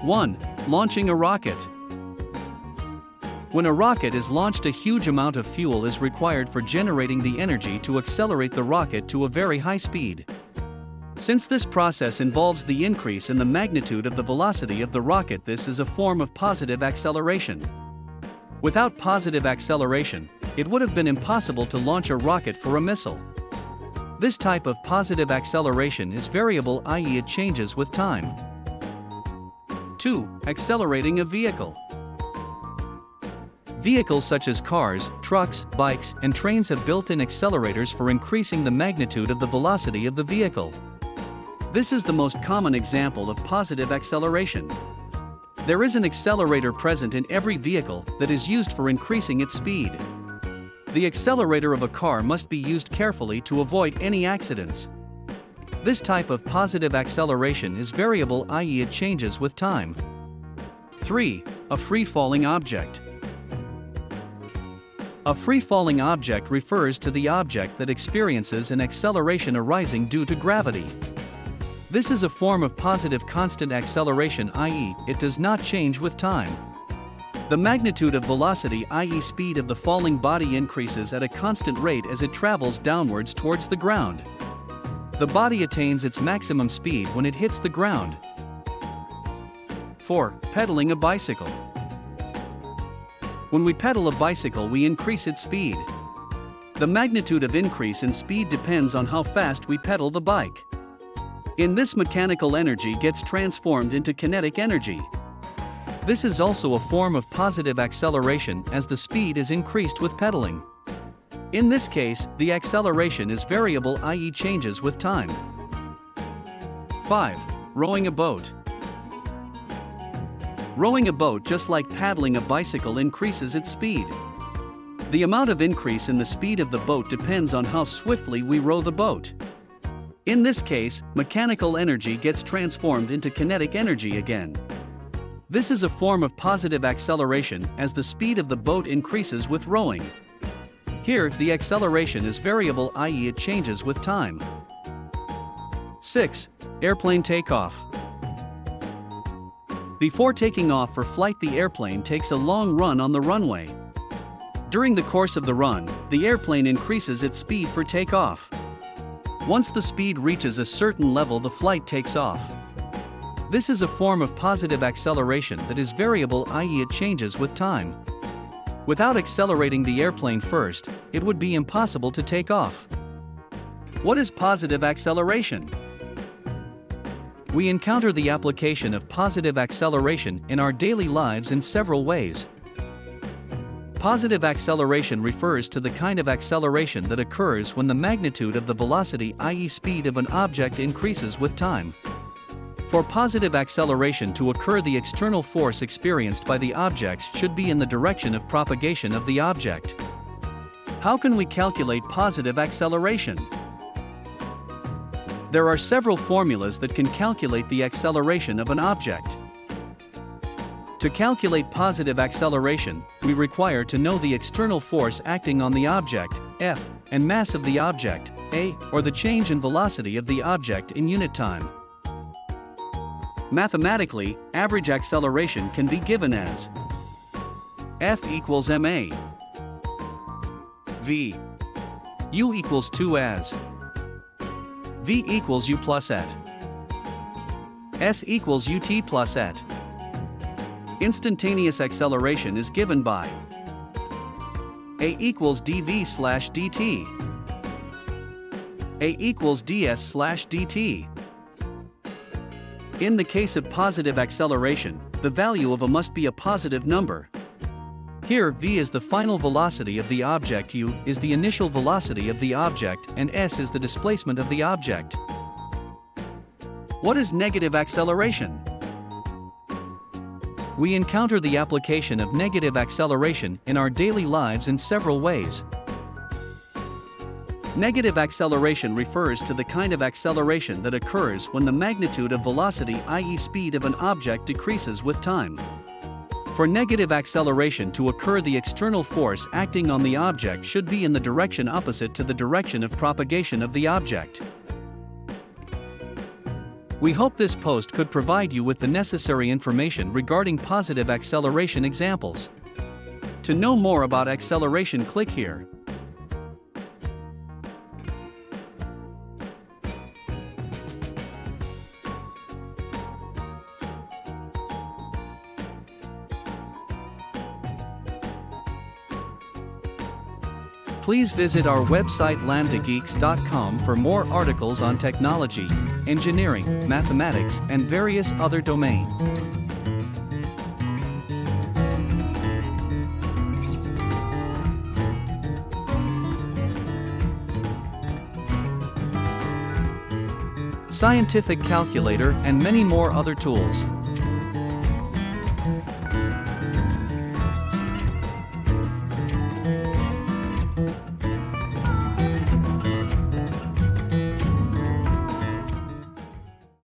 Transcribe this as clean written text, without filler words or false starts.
1. Launching a rocket. When a rocket is launched, a huge amount of fuel is required for generating the energy to accelerate the rocket to a very high speed. Since this process involves the increase in the magnitude of the velocity of the rocket, this is a form of positive acceleration. Without positive acceleration, it would have been impossible to launch a rocket for a missile. This type of positive acceleration is variable, i.e., it changes with time. 2. Accelerating a vehicle. Vehicles such as cars, trucks, bikes, and trains have built-in accelerators for increasing the magnitude of the velocity of the vehicle. This is the most common example of positive acceleration. There is an accelerator present in every vehicle that is used for increasing its speed. The accelerator of a car must be used carefully to avoid any accidents. This type of positive acceleration is variable, i.e., it changes with time. 3. A free-falling object. A free-falling object refers to the object that experiences an acceleration arising due to gravity. This is a form of positive constant acceleration, i.e., it does not change with time. The magnitude of velocity, i.e., speed of the falling body, increases at a constant rate as it travels downwards towards the ground. The body attains its maximum speed when it hits the ground. 4. Pedaling a bicycle. When we pedal a bicycle, we increase its speed. The magnitude of increase in speed depends on how fast we pedal the bike. In this, mechanical energy gets transformed into kinetic energy. This is also a form of positive acceleration as the speed is increased with pedaling. In this case, the acceleration is variable, i.e., changes with time. 5. Rowing a boat. Rowing a boat, just like paddling a bicycle, increases its speed. The amount of increase in the speed of the boat depends on how swiftly we row the boat. In this case, mechanical energy gets transformed into kinetic energy again. This is a form of positive acceleration as the speed of the boat increases with rowing. Here, the acceleration is variable, i.e., it changes with time. 6. Airplane takeoff. Before taking off for flight, the airplane takes a long run on the runway. During the course of the run, the airplane increases its speed for takeoff. Once the speed reaches a certain level, the flight takes off. This is a form of positive acceleration that is variable, i.e., it changes with time. Without accelerating the airplane first, it would be impossible to take off. What is positive acceleration? We encounter the application of positive acceleration in our daily lives in several ways. Positive acceleration refers to the kind of acceleration that occurs when the magnitude of the velocity, i.e., speed of an object, increases with time. For positive acceleration to occur, the external force experienced by the object should be in the direction of propagation of the object. How can we calculate positive acceleration? There are several formulas that can calculate the acceleration of an object. To calculate positive acceleration, we require to know the external force acting on the object, F, and mass of the object, A, or the change in velocity of the object in unit time. Mathematically, average acceleration can be given as F equals ma. V. U equals 2 as V equals U plus et. S equals ut plus et. Instantaneous acceleration is given by A equals dv slash dt. A equals ds slash dt. In the case of positive acceleration, the value of a must be a positive number. Here, v is the final velocity of the object, u is the initial velocity of the object, and s is the displacement of the object. What is negative acceleration? We encounter the application of negative acceleration in our daily lives in several ways. Negative acceleration refers to the kind of acceleration that occurs when the magnitude of velocity, i.e., speed of an object, decreases with time. For negative acceleration to occur, the external force acting on the object should be in the direction opposite to the direction of propagation of the object. We hope this post could provide you with the necessary information regarding positive acceleration examples. To know more about acceleration, click here. Please visit our website lambdageeks.com for more articles on technology, engineering, mathematics, and various other domains. Scientific calculator and many more other tools.